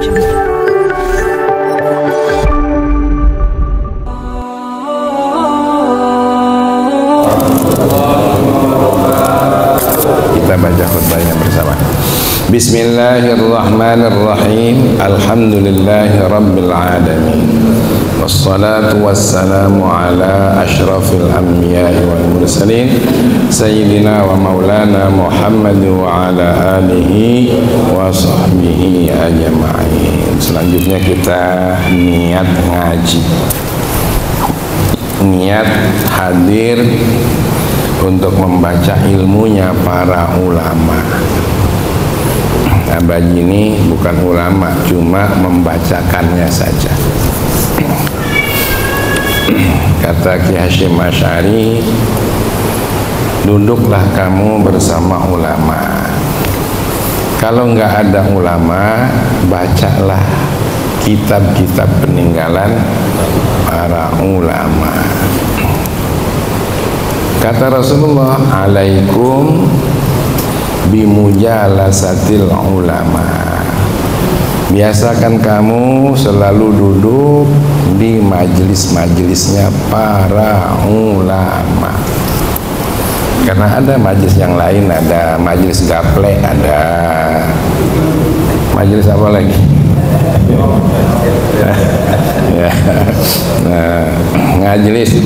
Kita baca khutbahnya bersama. Bismillahirrahmanirrahim. Alhamdulillahi rabbil alamin. Wassalatu wassalamu ala ashrafil anbiya'i wal mursalin sayyidina wa maulana Muhammad wa ala alihi wa sahbihi ajma'in. Selanjutnya kita niat ngaji, niat hadir untuk membaca ilmunya para ulama. Abaji ini bukan ulama, cuma membacakannya saja. Kata Ki Hasyim Asy'ari, duduklah kamu bersama ulama. Kalau nggak ada ulama, bacalah kitab-kitab peninggalan para ulama. Kata Rasulullah, alaikum bimujalasatil ulama. Biasakan kamu selalu duduk di majelis-majelisnya para ulama. Karena ada majelis yang lain, ada majelis gaple, ada majelis apa lagi? Ya. Nah, majelis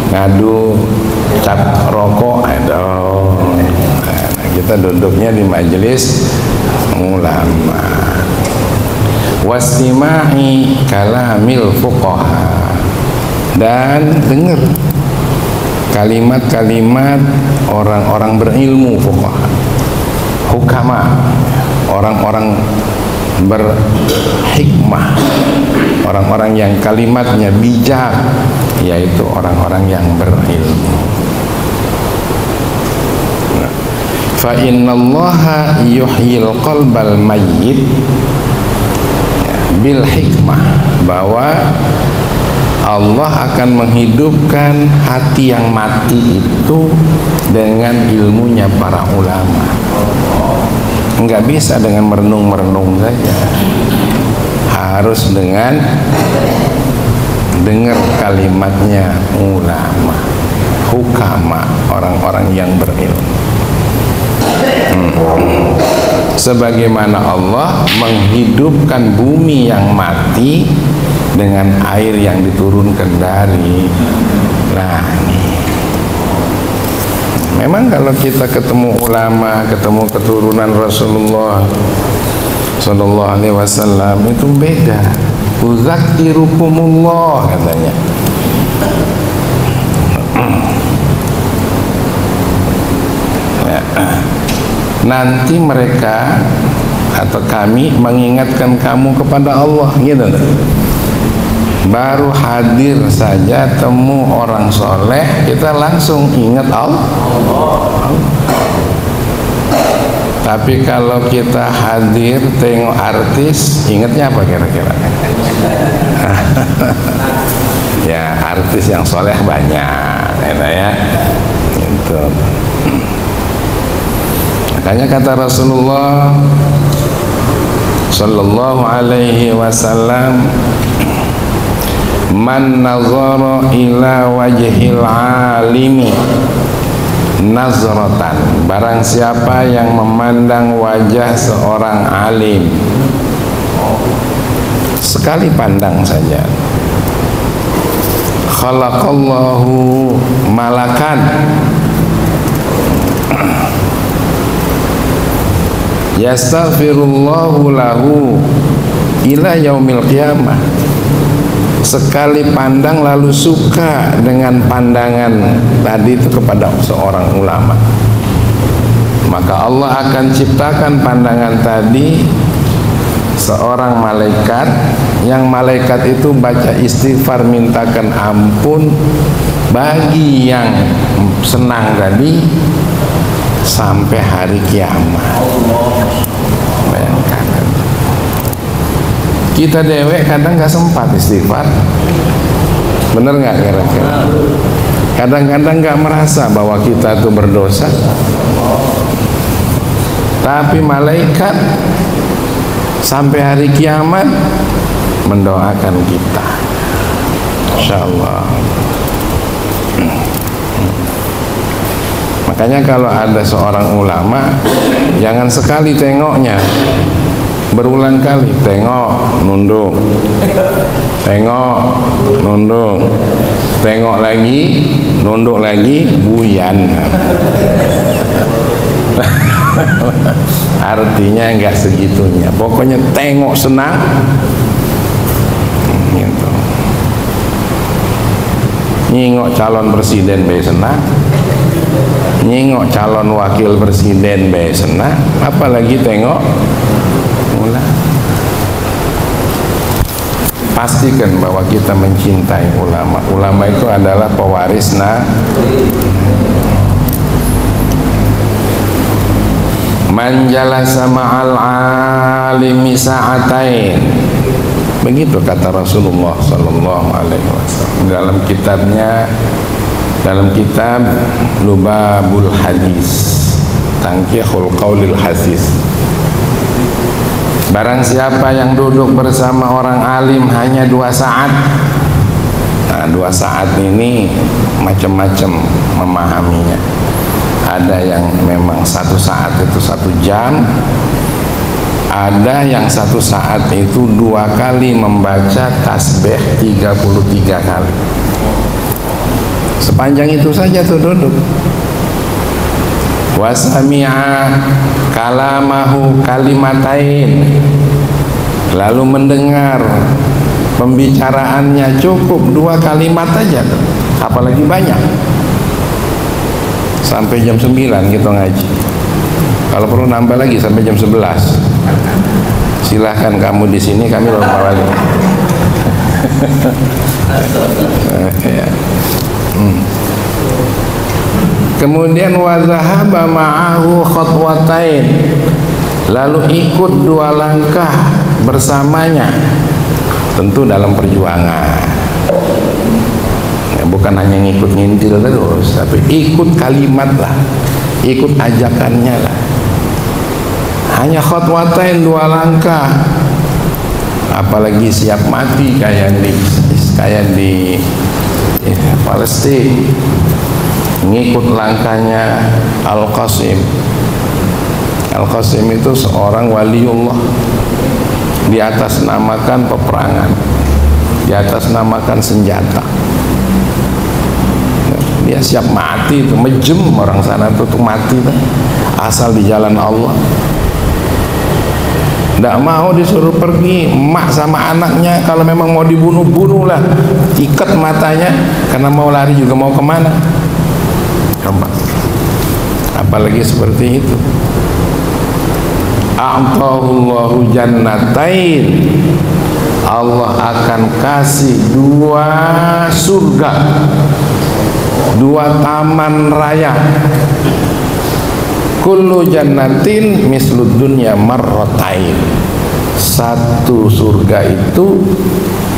ngadu cap rokok ada. Nah, kita duduknya di majelis ulama. Wastima'i kalamil fuqaha, dan dengar kalimat-kalimat orang-orang berilmu, fuqaha, hukama, orang-orang berhikmah, orang-orang yang kalimatnya bijak, yaitu orang-orang yang berilmu. Fa innallaha yuhyil qalbal mayyit bil hikmah, bahwa Allah akan menghidupkan hati yang mati itu dengan ilmunya para ulama. Enggak bisa dengan merenung-merenung saja, harus dengan dengar kalimatnya ulama, hukama, orang-orang yang berilmu. Sebagaimana Allah menghidupkan bumi yang mati dengan air yang diturunkan dari langit. Memang kalau kita ketemu ulama, ketemu keturunan Rasulullah Sallallahu Alaihi Wasallam, itu beda. Uzakirukumullah, katanya. Nanti mereka atau kami mengingatkan kamu kepada Allah, gitu. Baru hadir saja temu orang soleh, kita langsung ingat Allah. Tapi kalau kita hadir tengok artis, ingatnya apa kira-kira? Ya, artis yang soleh banyak, ya. Gitu. Makanya kata Rasulullah Sallallahu Alaihi Wasallam, man nazara ila wajhil alimi nazratan, barang siapa yang memandang wajah seorang alim sekali pandang saja, khalaqallahu malakan yastaghfirullahu lahu ila yaumil qiyamah. Sekali pandang lalu suka dengan pandangan tadi itu kepada seorang ulama, maka Allah akan ciptakan pandangan tadi seorang malaikat, yang malaikat itu baca istighfar, mintakan ampun bagi yang senang tadi sampai hari kiamat. Bayangkan, kita dewek kadang nggak sempat istighfar, bener nggak kira-kira? Kadang-kadang nggak merasa bahwa kita itu berdosa, tapi malaikat sampai hari kiamat mendoakan kita, insyaallah. Makanya kalau ada seorang ulama, jangan sekali tengoknya, berulang kali tengok nunduk, tengok nunduk, tengok lagi nunduk lagi, buyan. Artinya enggak segitunya, pokoknya tengok senang gitu. Nyingok calon presiden be senang, nyingok calon wakil presiden be senang, apalagi tengok ulama. Pastikan bahwa kita mencintai ulama. Ulama itu adalah pewaris man jalasa ma'al alimi sa'atain, begitu kata Rasulullah sallallahu alaihi wasallam dalam kitabnya, dalam kitab Lubabul Hadis, Tangkihul Qaulil Hadis. Barang siapa yang duduk bersama orang alim hanya 2 saat. Nah, 2 saat ini macam-macam memahaminya. Ada yang memang 1 saat itu 1 jam, ada yang 1 saat itu 2 kali membaca tasbih 33 kali. Sepanjang itu saja tuh duduk. Wasami'a kalamahu kalimatain, lalu mendengar pembicaraannya cukup 2 kalimat aja tuh. Apalagi banyak. Sampai jam 9 kita ngaji. Kalau perlu nambah lagi sampai jam 11. Silahkan kamu di sini, kami lupa lagi. Kemudian wazahaba ma'ahu khotwatain, lalu ikut 2 langkah bersamanya, tentu dalam perjuangan. Bukan hanya ngikut ngintil terus, tapi ikut kalimat lah, ikut ajakannya lah. Hanya khotwatain 2 langkah, apalagi siap mati kayak di Palestina, ngikut langkahnya Al-Qasim. Al-Qasim itu seorang waliullah, di atas namakan peperangan, di atas namakan senjata. Dia siap mati itu, mejem orang sana tuh mati tuh, asal di jalan Allah. Tidak mau disuruh pergi, emak sama anaknya kalau memang mau dibunuh, bunuhlah, ikat matanya, karena mau lari juga mau kemana. Coba, apalagi seperti itu. A'tahullahu jannatain, Allah akan kasih 2 surga, 2 taman raya. Kullu jannatin mislud dunya marratain. 1 surga itu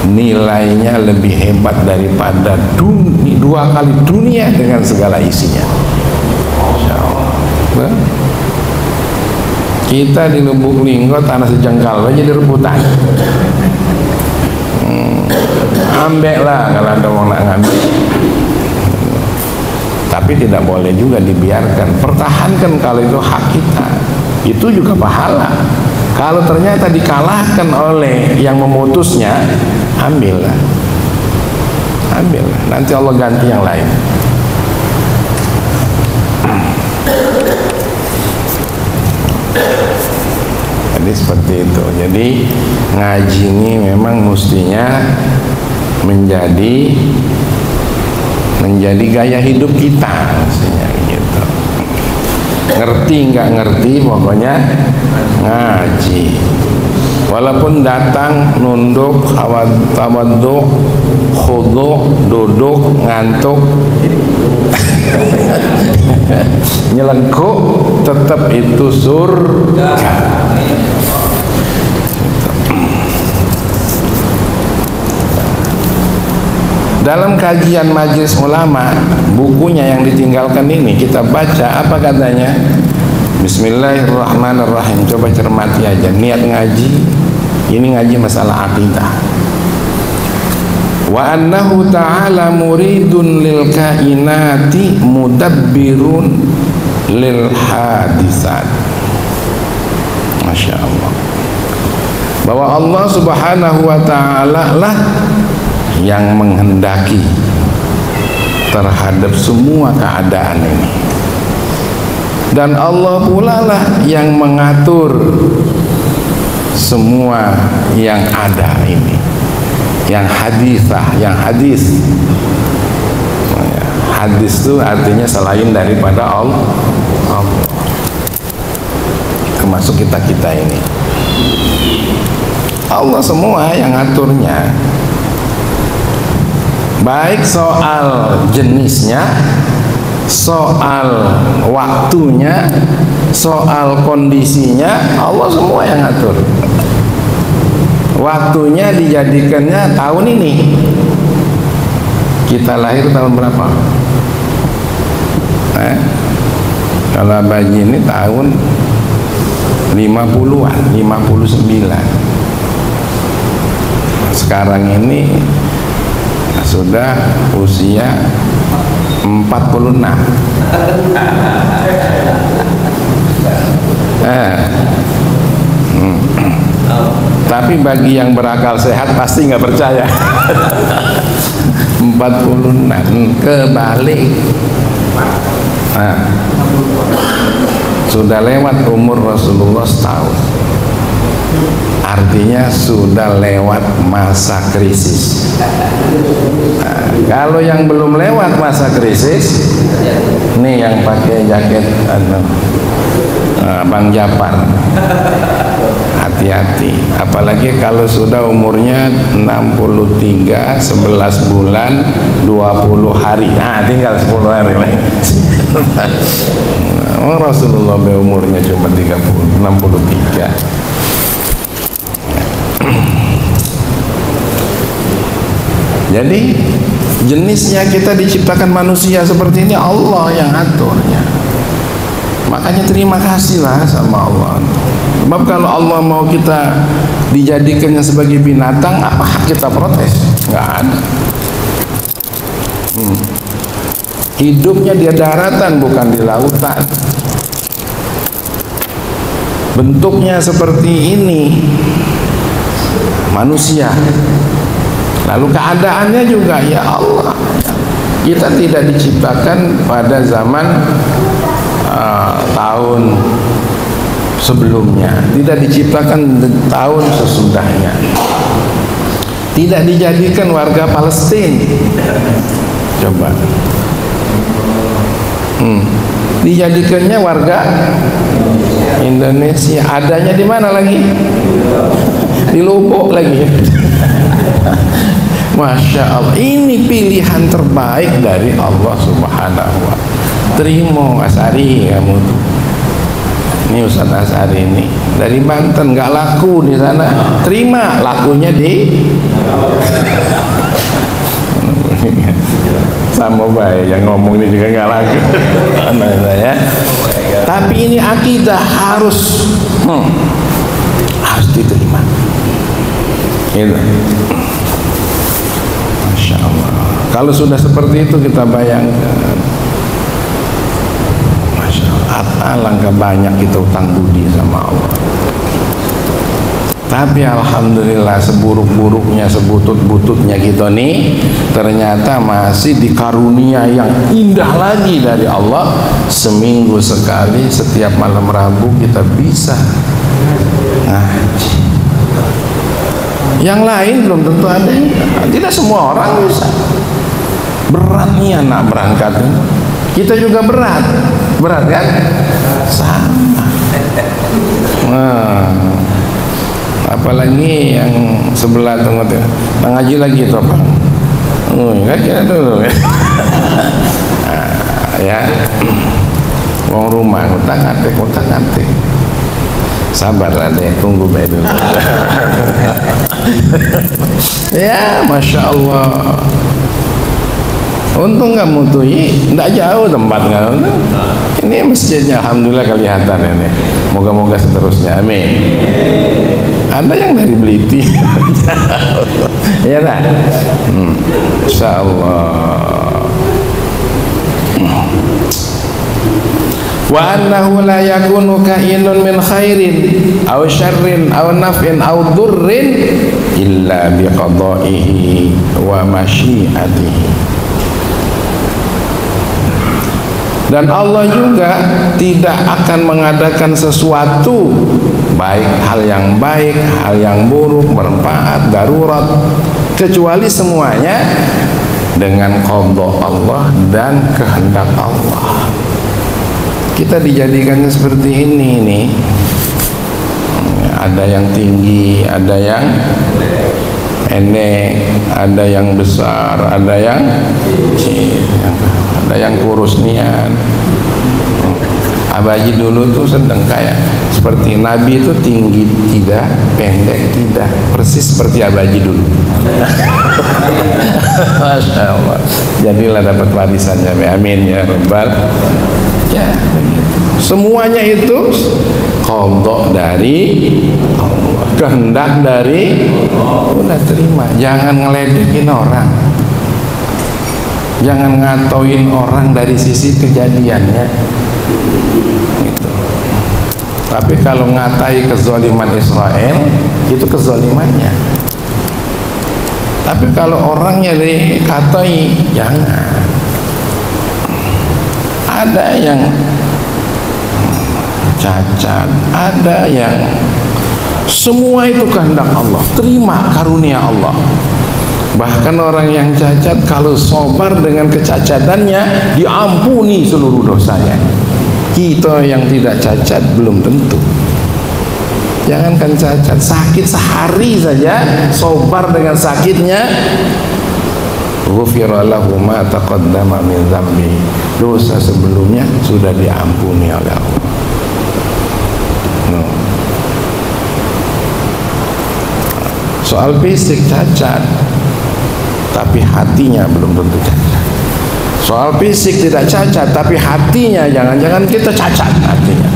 nilainya lebih hebat daripada 2 kali dunia dengan segala isinya. Insyaallah. Kita di Lubuk Linggo tanah sejengkal aja direbutan. Ambek lah kalau ada orang nak ngambil. Tapi tidak boleh juga dibiarkan. Pertahankan kalau itu hak kita. Itu juga pahala. Kalau ternyata dikalahkan oleh yang memutusnya, ambillah. Ambillah. Nanti Allah ganti yang lain. Jadi seperti itu. Jadi ngaji ini memang mestinya menjadi gaya hidup kita, mestinya gitu. Ngerti nggak ngerti, pokoknya ngaji. Walaupun datang nunduk, tawaduk, khuduk, duduk, ngantuk, nyelengkuk, tetap itu surga. Dalam kajian majelis ulama, bukunya yang ditinggalkan ini kita baca, apa katanya? Bismillahirrahmanirrahim. Coba cermati aja, niat ngaji Ini ngaji masalah akidah. Wa annahu ta'ala muridun lil kainati mudabbirun lil hadisat. Masya Allah. Bahwa Allah subhanahu wa ta'ala lah yang menghendaki terhadap semua keadaan ini, dan Allah pula lah yang mengatur semua yang ada ini, yang hadisah, yang hadis. Hadis itu artinya selain daripada Allah, termasuk kita ini. Allah semua yang ngaturnya, baik soal jenisnya, soal waktunya, soal kondisinya, Allah semua yang ngatur. Waktunya dijadikannya tahun ini. Kita lahir tahun berapa? Kalau bayi ini tahun 50-an, 59. Sekarang ini sudah usia 46. Tapi bagi yang berakal sehat pasti nggak percaya. 46 kebalik. Sudah lewat umur Rasulullah setahun. Artinya sudah lewat masa krisis. Kalau yang belum lewat masa krisis, nih yang pakai jaket Bang Japar, hati-hati. Apalagi kalau sudah umurnya 63, 11 bulan, 20 hari. Nah, tinggal 10 hari lagi. Rasulullah umurnya cuma 63. Jadi jenisnya kita diciptakan manusia seperti ini, Allah yang aturnya. Makanya terima kasihlah sama Allah. Sebab kalau Allah mau kita dijadikannya sebagai binatang, apa hak kita protes? Nggak ada. Hidupnya di daratan bukan di lautan. Bentuknya seperti ini, manusia. Lalu keadaannya juga, ya Allah, kita tidak diciptakan pada zaman tahun sebelumnya, tidak diciptakan tahun sesudahnya, tidak dijadikan warga Palestina. Coba, dijadikannya warga Indonesia. Adanya di mana lagi? Di Lombok lagi. Masya Allah, ini pilihan terbaik dari Allah Subhanahu wa Ta'ala. Terima Asari kamu tuh. Ini Ustaz Asari ini dari Banten, nggak laku di sana. Terima, lakunya di sama baik yang ngomong ini juga nggak laku. Ya. Tapi ini akidah harus diterima. Gitu. Masya Allah. Kalau sudah seperti itu kita bayangkan, Masya Allah, alangkah banyak kita utang budi sama Allah. Tapi alhamdulillah, seburuk-buruknya, sebutut-bututnya kita nih, ternyata masih dikarunia yang indah lagi dari Allah. Seminggu sekali, setiap malam Rabu kita bisa ngaji. Yang lain belum tentu ada. Tidak semua orang bisa. Berat nih anak berangkat. Kita juga berat kan? Sama. Apalagi yang sebelah tengah ngaji lagi itu apa? Kan kita dulu ya. Wong rumah utak-atik. Sabarlah deh, tunggu baik dulu. Ya, Masya Allah. Untung nggak Mutui, nggak jauh tempatnya. Ini masjidnya alhamdulillah kelihatan ini. Moga-moga seterusnya, amin. Ada yang dari Beliti. Ya tak? Insyaallah. Wa annahu la yakunu kainun min khairin aw syarrin aw naf'in aw durrin illa biqada'ihi wa masyiatihi. Dan Allah juga tidak akan mengadakan sesuatu, baik hal yang baik, hal yang buruk, bermanfaat, darurat, kecuali semuanya dengan qada Allah dan kehendak Allah. Kita dijadikannya seperti ini nih. Ada yang tinggi, ada yang pendek, ada yang besar, ada yang kecil, ada yang kurus nian. Abaji dulu tuh sedang kayak seperti Nabi itu tinggi tidak, pendek tidak, persis seperti Abaji dulu. Masya Allah. Jadilah dapat warisannya, amin ya rabbal. Ya, semuanya itu qada dari Allah, kehendak dari udah terima. Jangan ngeledekin orang, jangan ngatoin orang dari sisi kejadiannya gitu. Tapi kalau ngatai kezaliman Israel, itu kezalimannya. Tapi kalau orangnya dikatai, jangan. Ada yang cacat, ada yang semua itu kehendak Allah, terima karunia Allah. Bahkan orang yang cacat kalau sabar dengan kecacatannya diampuni seluruh dosanya. Kita yang tidak cacat belum tentu. Jangankan cacat, sakit sehari saja sabar dengan sakitnya, ghufira lahu ma taqaddama min dzambi, dosa sebelumnya sudah diampuni oleh Allah. Soal fisik cacat, tapi hatinya belum tentu cacat. Soal fisik tidak cacat, tapi hatinya jangan-jangan kita cacat hatinya.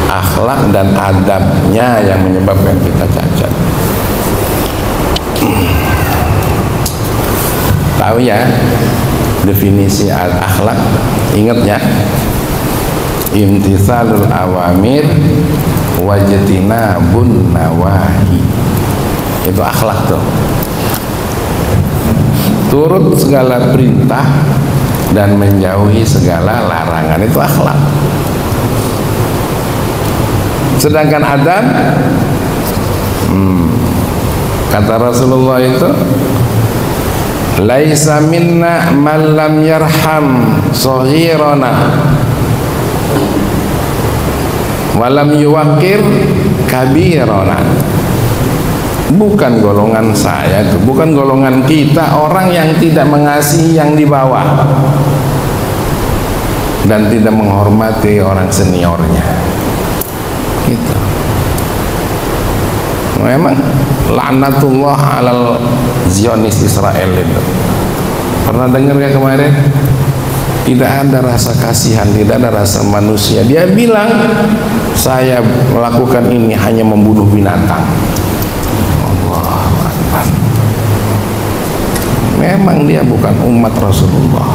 Akhlak dan adabnya yang menyebabkan kita cacat. Tahu ya definisi akhlak? Ingat ya, imtithalul awamir wajtinabun nawahi. Itu akhlak tuh. Turut segala perintah dan menjauhi segala larangan, itu akhlak. Sedangkan adab, kata Rasulullah itu, laisa minna man lam yarham saghirana walam yuwaqir kabirana. Bukan golongan saya, bukan golongan kita orang yang tidak mengasihi yang di bawah dan tidak menghormati orang seniornya. Gitu. Memang laknatullah alal Zionis Israel itu. Pernah dengar ya kemarin? Tidak ada rasa kasihan, tidak ada rasa manusia. Dia bilang, saya melakukan ini hanya membunuh binatang. Allahu Akbar. Memang dia bukan umat Rasulullah.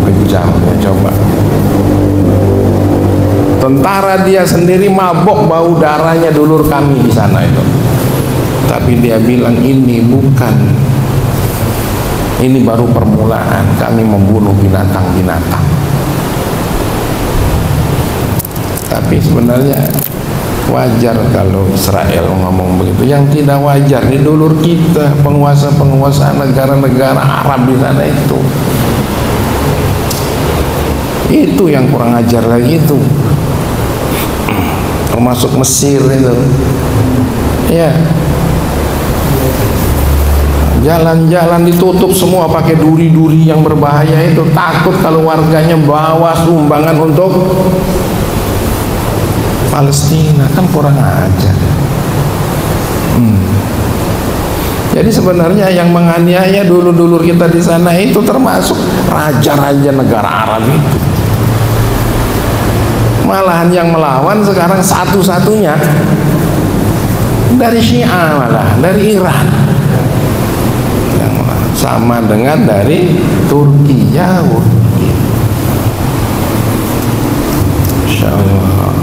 Kejamnya coba. Tentara dia sendiri mabok, bau darahnya dulur kami di sana itu. Tapi dia bilang ini bukan, ini baru permulaan kami membunuh binatang-binatang. Tapi sebenarnya wajar kalau Israel ngomong begitu. Yang tidak wajar di dulur kita, penguasa-penguasa negara-negara Arab di sana itu. Itu yang kurang ajar lagi itu. Termasuk Mesir itu. Ya. Jalan-jalan ditutup semua pakai duri-duri yang berbahaya itu. Takut kalau warganya bawa sumbangan untuk Palestina, kan kurang ajar. Jadi sebenarnya yang menganiaya dulur-dulur kita di sana itu termasuk raja-raja negara Arab itu. Malahan yang melawan sekarang satu-satunya dari Syiah, malah dari Iran, sama dengan dari Turki, jauh. Insya Allah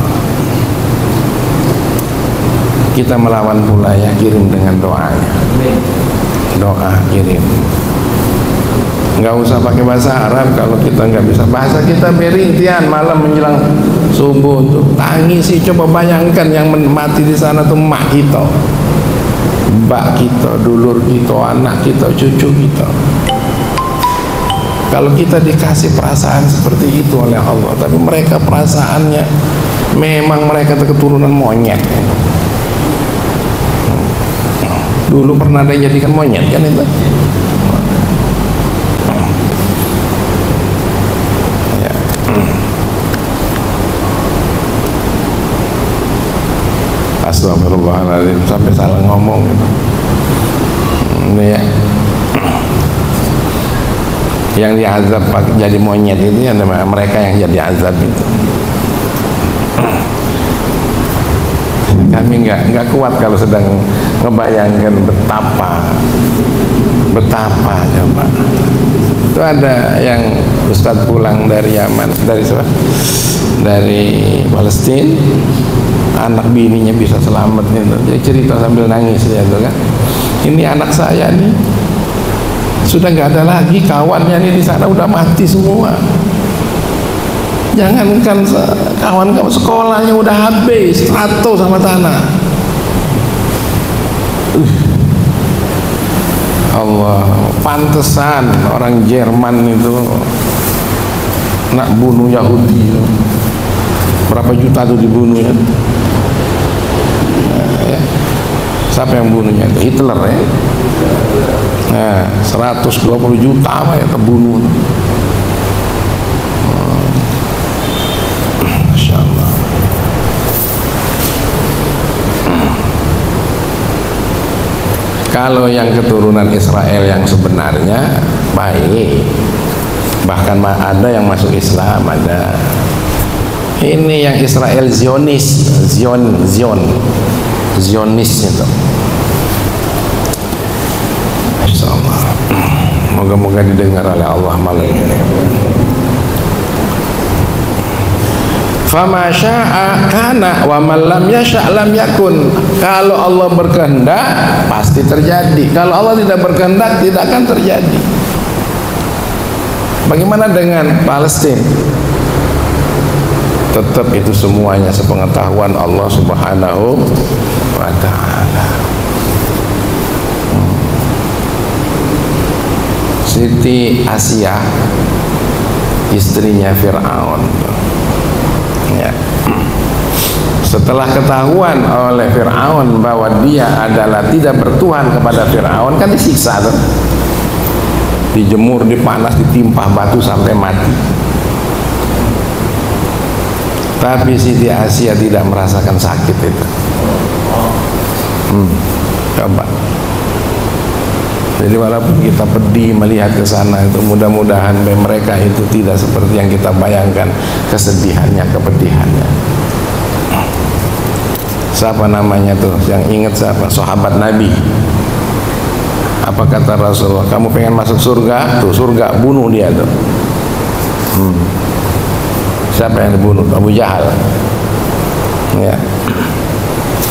kita melawan pula ya, kirim dengan doanya. Doa kirim, nggak usah pakai bahasa Arab. Kalau kita nggak bisa bahasa kita, berintian malam menjelang subuh tuh tangisi. Coba bayangkan yang mati di sana tuh mak kita, mbak kita, dulur kita, anak kita, cucu kita. Kalau kita dikasih perasaan seperti itu oleh Allah, tapi mereka perasaannya memang mereka keturunan monyet. Dulu pernah ada yang jadikan monyet kan itu. Ya. Astagfirullahaladzim, sampai salah ngomong gitu. Ini ya. Yang diazab jadi monyet itu ya, mereka yang jadi azab itu. Kami nggak kuat kalau sedang ngebayangkan betapa coba. Itu ada yang Ustadz pulang dari Yaman, dari Palestina, anak bininya bisa selamat gitu. Jadi cerita sambil nangis ya tuh kan. Ini anak saya nih sudah nggak ada lagi kawannya nih di sana, udah mati semua. Jangankan kawan-kawan, sekolahnya udah habis, rata sama tanah. Allah, pantesan orang Jerman itu nak bunuh Yahudi. Berapa juta tuh dibunuhnya? Ya. Siapa yang bunuhnya? Hitler ya. Nah, 120 juta apa ya terbunuh. Kalau yang keturunan Israel yang sebenarnya baik, bahkan ada yang masuk Islam, ada. Ini yang Israel Zionis, Zionis itu. Insyaallah, moga-moga didengar oleh Allah malam ini. Fama syaa kana wa man lam yasha' lam yakun. Kalau Allah berkehendak pasti terjadi. Kalau Allah tidak berkehendak tidak akan terjadi. Bagaimana dengan Palestina? Tetap itu semuanya sepengetahuan Allah Subhanahu wa ta'ala. Siti Asia, istrinya Fir'aun, ya. Setelah ketahuan oleh Fir'aun bahwa dia adalah tidak bertuhan kepada Fir'aun, kan disiksa tuh, dijemur, dipanas, ditimpah batu sampai mati. Tapi Siti Asia tidak merasakan sakit itu. Coba. Jadi walaupun kita pedih melihat ke sana itu, mudah-mudahan mereka itu tidak seperti yang kita bayangkan kesedihannya, kepedihannya. Siapa namanya tuh? Yang ingat siapa? Sahabat Nabi. Apa kata Rasulullah? Kamu pengen masuk surga? Tuh surga, bunuh dia tuh. Siapa yang dibunuh? Abu Jahal. Ya.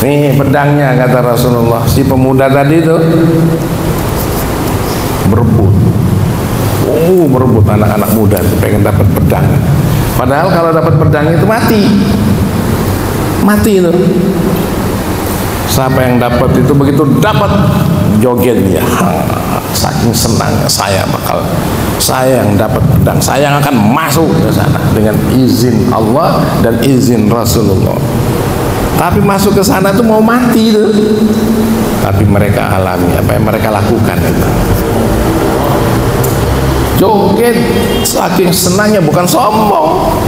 Nih pedangnya, kata Rasulullah. Si pemuda tadi tuh berebut anak-anak muda tuh, pengen dapat pedang. Padahal kalau dapat pedang itu mati itu. Siapa yang dapat itu, begitu dapat joget dia, saking senangnya, saya yang dapat pedang, saya yang akan masuk ke sana dengan izin Allah dan izin Rasulullah. Tapi masuk ke sana tuh mau mati itu. Tapi mereka alami apa yang mereka lakukan itu. Joget saking senangnya, bukan sombong.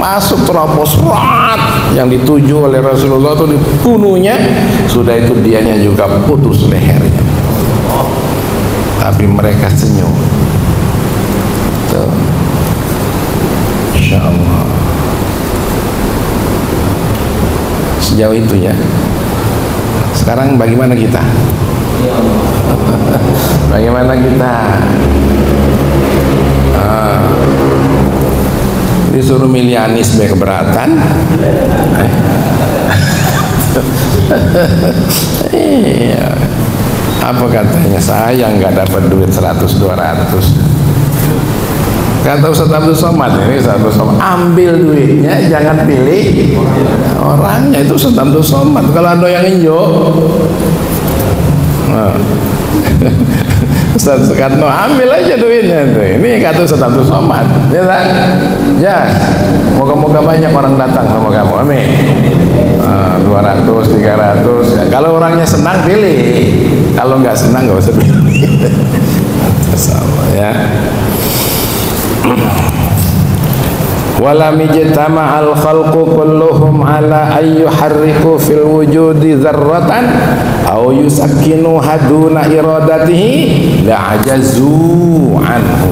masuk terobos yang dituju oleh Rasulullah itu dibunuhnya, sudah itu dianya juga putus lehernya. Tapi mereka senyum. Tuh. Insya Allah. Sejauh itu ya. Sekarang bagaimana kita? Bagaimana kita? Disuruh milih Anies keberatan. Iya. Apa katanya? Saya nggak dapat duit 100-200. Kata Ustaz Abdul Somad ini, Ustaz Abdul Somad, ambil duitnya, jangan pilih orangnya. Itu Ustaz Abdul Somad. Kalau ada yang injo, Ustaz Soekarno, ambil aja duitnya tuh. Ini kata Ustaz Abdul Somad. Ya kan? Ya, moga-moga banyak orang datang sama kamu. Amin. 200, 300. Ya, kalau orangnya senang pilih. Kalau nggak senang nggak usah pilih. Sama ya. Walam ijtama'al khalqu kulluhum ala ayyuharriku fil wujudi dzarratan aw yusakkinu haduna iradatihi la'ajazu anhu.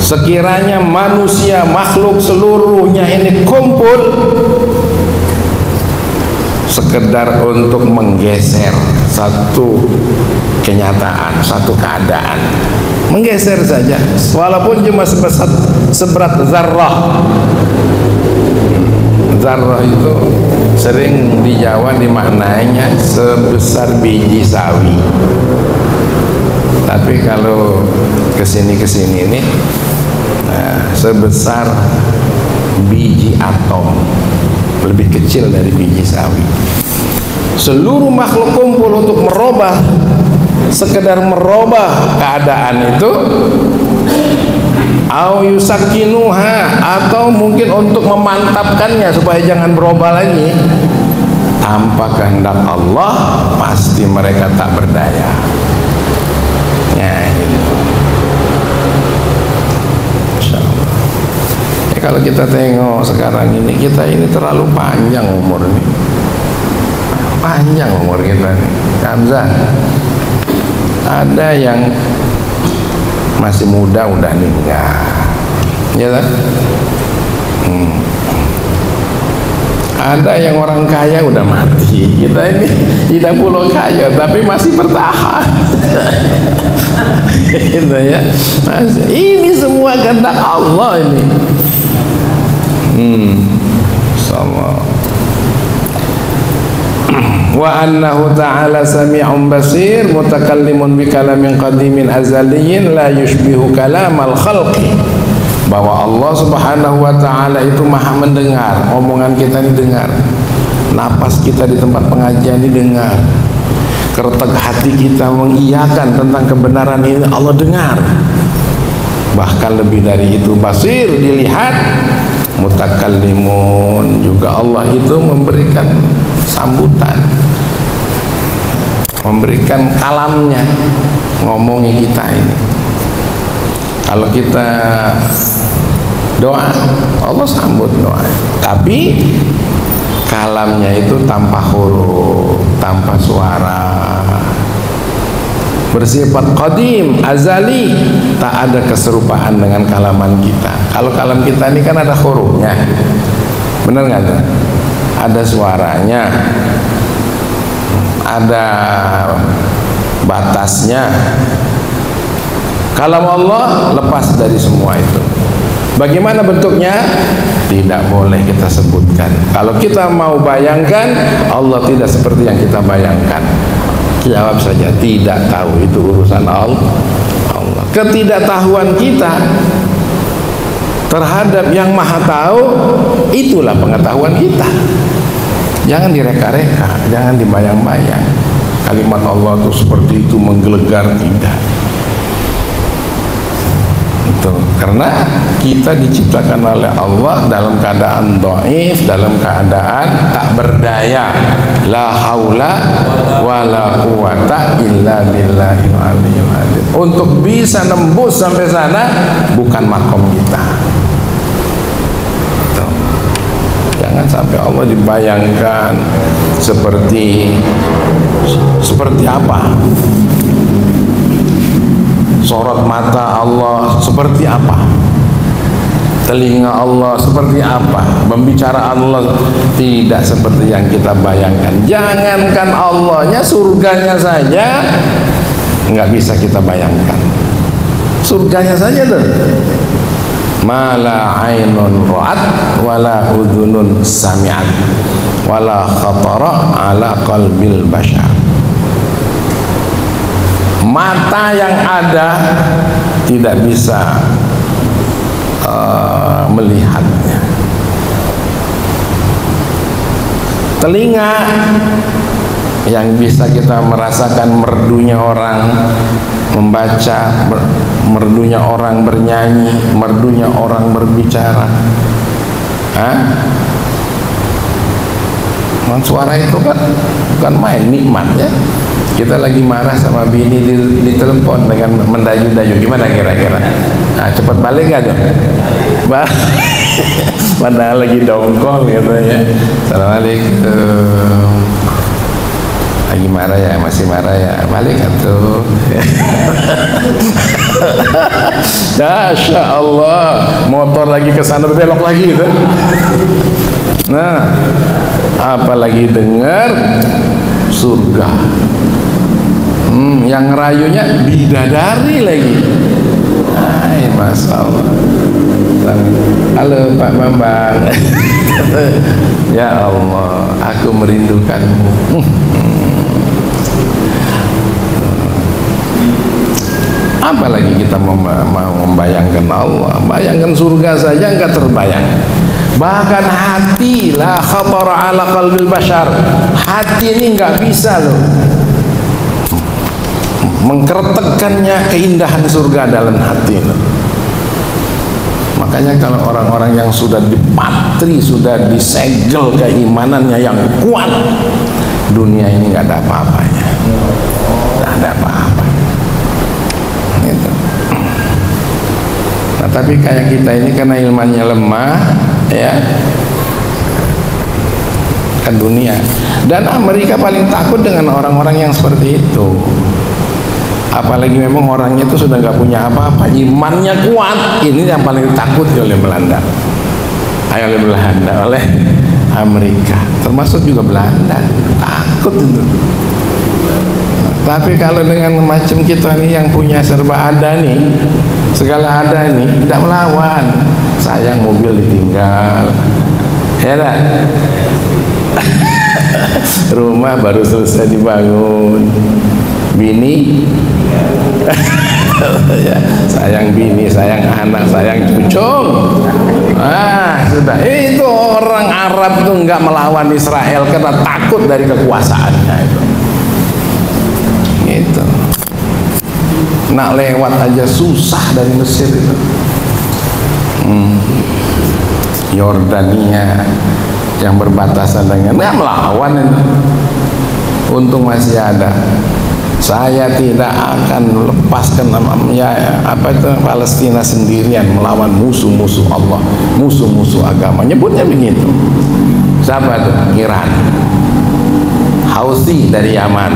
Sekiranya manusia makhluk seluruhnya ini kumpul sekedar untuk menggeser satu kenyataan, satu keadaan, menggeser saja walaupun cuma seberat zarrah. Zarrah itu sering di Jawa dimaknainya sebesar biji sawi, tapi kalau kesini ini sebesar biji atom, lebih kecil dari biji sawi. Seluruh makhluk kumpul untuk merubah, sekedar merubah keadaan itu, au yusakinuha, atau mungkin untuk memantapkannya supaya jangan berubah lagi. Tanpa kehendak Allah pasti mereka tak berdaya. Ya, gitu. Insyaallah. Ya, kalau kita tengok sekarang ini, kita ini terlalu panjang umur ini. Panjang umur kita nih, Hamzah. Ada yang masih muda udah nikah, ya kan? Ada yang orang kaya udah mati. Kita ini tidak pulau kaya tapi masih bertahan. Gitu ya. Ini semua kehendak Allah ini. Sama. Wa annahu ta'ala sami'un basir mutakallimun bi kalamin qadimin azaliyin la yushbihu kalamal khalqi. Bahwa Allah Subhanahu wa ta'ala itu maha mendengar, omongan kita didengar, napas kita di tempat pengajian didengar, kertek hati kita mengiyakan tentang kebenaran ini Allah dengar. Bahkan lebih dari itu, basir, dilihat, mutakallimun juga Allah itu memberikan sambutan, memberikan kalamnya, ngomongi kita ini. Kalau kita doa, Allah sambut doa, tapi kalamnya itu tanpa huruf, tanpa suara, bersifat qadim, azali, tak ada keserupaan dengan kalaman kita. Kalau kalam kita ini kan ada hurufnya, benar nggak tuh? Ada suaranya, ada batasnya. Kalam Allah lepas dari semua itu. Bagaimana bentuknya? Tidak boleh kita sebutkan. Kalau kita mau bayangkan, Allah tidak seperti yang kita bayangkan. Jawab saja, tidak tahu, itu urusan Allah. Ketidaktahuan kita terhadap yang maha tahu, itulah pengetahuan kita. Jangan direka-reka, jangan dibayang-bayang. Kalimat Allah itu seperti itu menggelegar, tidak. Itu karena kita diciptakan oleh Allah dalam keadaan dhaif, dalam keadaan tak berdaya. La haula wala quwata illa billahil aliyyil azim. Untuk bisa nembus sampai sana bukan makom kita. Jangan sampai Allah dibayangkan seperti apa? Sorot mata Allah seperti apa? Telinga Allah seperti apa? Pembicaraan Allah tidak seperti yang kita bayangkan. Jangankan Allahnya, surganya saja nggak bisa kita bayangkan. Surganya saja tuh. Mala ainun ra'at wala udhunun sami'at wala khatara ala qalbil bashar. Mata yang ada tidak bisa melihatnya. Telinga yang bisa kita merasakan merdunya orang membaca, merdunya orang bernyanyi, merdunya orang berbicara. Suara itu kan bukan main, nikmat ya. Kita lagi marah sama bini di telepon dengan mendayu-dayu, gimana kira-kira? Nah, cepat balik gak tuh? Padahal lagi dongkol gitu ya. Assalamualaikum. Lagi marah ya, masih marah ya, balik gak tuh? Masya Allah, motor lagi kesana belok lagi gitu. Nah, apalagi dengar surga. Yang ngerayunya bidadari lagi. Hai, Masya Allah. Halo Pak Bambang. Ya Allah, aku merindukanmu. Apalagi kita mau membayangkan Allah. Bayangkan surga saja enggak terbayang. Bahkan hati la khatara ala qalbil bashar. Hati ini enggak bisa loh mengkertekannya keindahan surga dalam hati loh. Makanya kalau orang-orang yang sudah dipatri, sudah disegel keimanannya yang kuat, dunia ini nggak ada apa-apanya, nggak ada apa-apa gitu. Nah tapi kayak kita ini karena ilmunya lemah ya, kan dunia. Dan Amerika paling takut dengan orang-orang yang seperti itu. Apalagi memang orangnya itu sudah nggak punya apa-apa, imannya kuat. Ini yang paling takut oleh Belanda, oleh Amerika, termasuk juga Belanda, takut itu. Tapi kalau dengan macam kita nih yang punya serba ada nih, segala ada nih, tidak melawan. Sayang mobil ditinggal, ya tak? Rumah baru selesai dibangun, bini ya, sayang bini, sayang anak, sayang cucu. Sudah. Itu orang Arab itu enggak melawan Israel karena takut dari kekuasaannya itu. Gitu. Nak lewat aja susah dari Mesir itu. Yordania yang berbatasan dengan enggak melawan itu. Untung masih ada. Saya tidak akan lepaskan Palestina sendirian melawan musuh-musuh Allah, musuh-musuh agama. Nyebutnya begitu. Siapa itu? Iran. Houthi dari Yaman,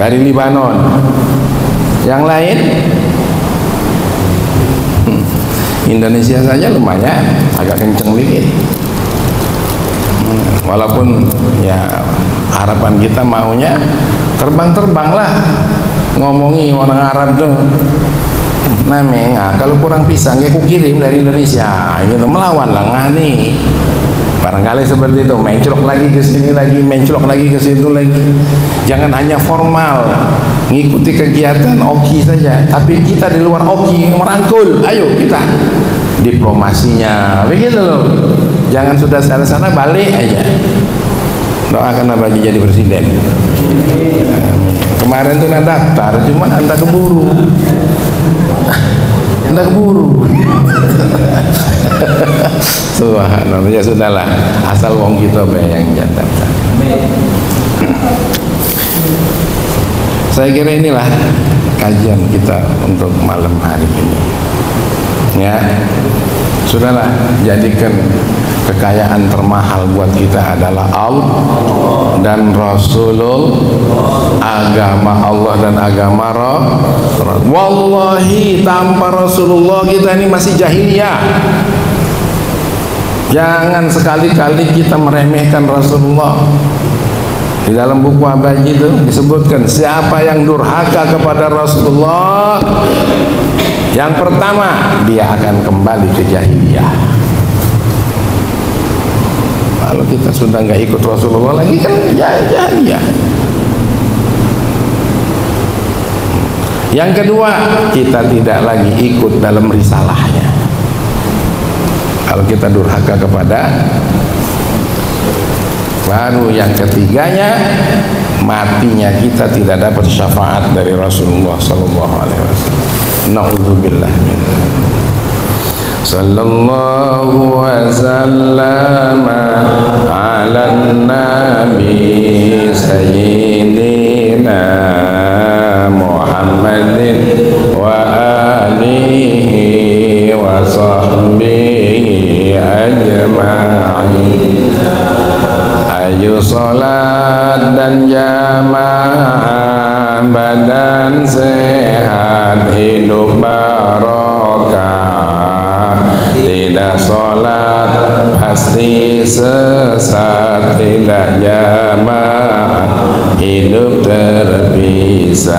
dari Libanon. Yang lain Indonesia saja lumayan agak kenceng dikit. Walaupun ya harapan kita maunya terbang-terbanglah, ngomongi orang Arab tuh namanya kalau kurang pisang ya ku kirim dari Indonesia gitu, melawan lah nih. Barangkali seperti itu, menclok lagi ke sini lagi, menclok lagi ke situ lagi. Jangan hanya formal ngikuti kegiatan OKI saja, tapi kita di luar OKI merangkul. Ayo kita diplomasinya begitu loh. Jangan sudah sana balik aja. Doakan bagi jadi presiden. Kemarin tuh nak daftar, cuma anda keburu. Subhanallah, ya sudahlah, asal wong kita yang daftar. Saya kira inilah kajian kita untuk malam hari ini. Ya. Sudahlah, jadikan kekayaan termahal buat kita adalah Allah dan Rasulullah, agama Allah dan agama Rasul. Wallahi, tanpa Rasulullah kita ini masih jahiliyah. Jangan sekali-kali kita meremehkan Rasulullah. Di dalam buku Abaji itu disebutkan, siapa yang durhaka kepada Rasulullah, yang pertama dia akan kembali ke jahiliyah. Kalau kita sudah nggak ikut Rasulullah lagi kan jahiliyah. Yang kedua, kita tidak lagi ikut dalam risalahnya. Kalau kita durhaka kepada, baru yang ketiganya, matinya kita tidak dapat syafaat dari Rasulullah sallallahu alaihi wasallam. Na'udzubillah min. Sallallahu wasallam ala nabi sayyidina Muhammadin wa alihi wa sahbihi ajma'in. Ayo salat dan jamaah, badan sehat, hidup barokah. Tidak salat pasti sesat, tidak jamaah hidup terpisah.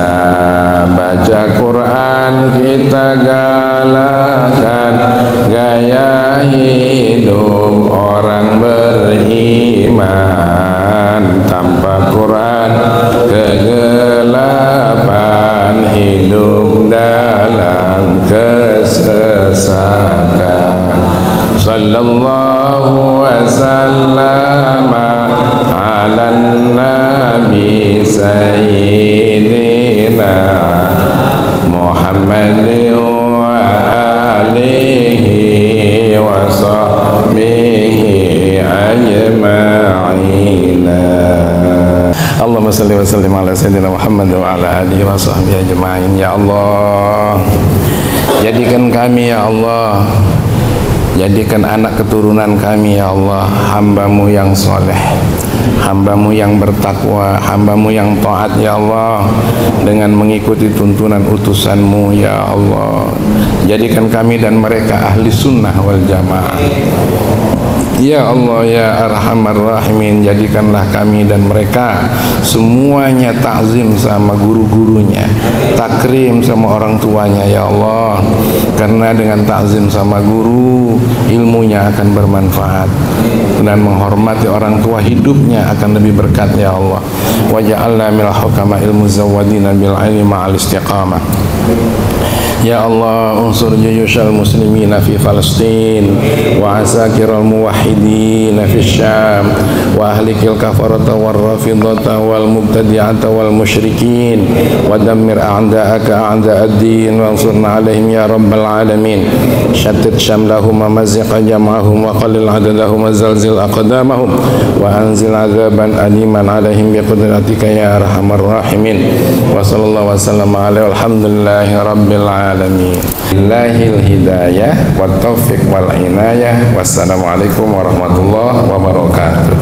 Baca Quran kita galakan, gaya hidup orang beriman. Tanpa Quran kegelapan, hidup dalam kesesatan. Sallallahu wasallam ala nabi sayyidina Muhammadin wa alihi wa sahbihi ajma'in. Allahumma salli wa sallim ala sayyidina Muhammad wa ala alihi wa sahbihi ajma'in. Ya Allah, jadikan kami ya Allah, jadikan anak keturunan kami ya Allah hamba-Mu yang soleh, hamba-Mu yang bertakwa, hamba-Mu yang taat ya Allah, dengan mengikuti tuntunan utusan-Mu ya Allah. Jadikan kami dan mereka ahli sunnah wal jamaah ya Allah ya Arhamar Rahimin. Jadikanlah kami dan mereka semuanya ta'zim sama guru-gurunya, takrim sama orang tuanya ya Allah. Karena dengan ta'zim sama guru, ilmunya akan bermanfaat, dan menghormati orang tua, hidupnya akan lebih berkat ya Allah. Waja'alna minal hukama ilmu zawadina bil ilmi ma'al istiqamah. Ya Allah, unsur juyushal muslimina fi Palestin wa asakiral muwahhidina fi Syam wa ahlikil kafarata wal rafidata wal mubtadi'ata wal musyrikin wa dammir a'da'aka a'da'ad-din wa ansurna alaihim ya rabbal alamin. Shattit syamlahum wa mazziqa jam'ahum wa qalil adadahum wa zalzil aqdamahum wa anzil azaban aliman alaihim biqudratika ya arhamar rahimin. Wa sallallahu wa sallama alaihi walhamdulillahi rabbil alamin. Billahil hidayah wa taufiq wal inayah. Wassalamualaikum warahmatullahi wabarakatuh.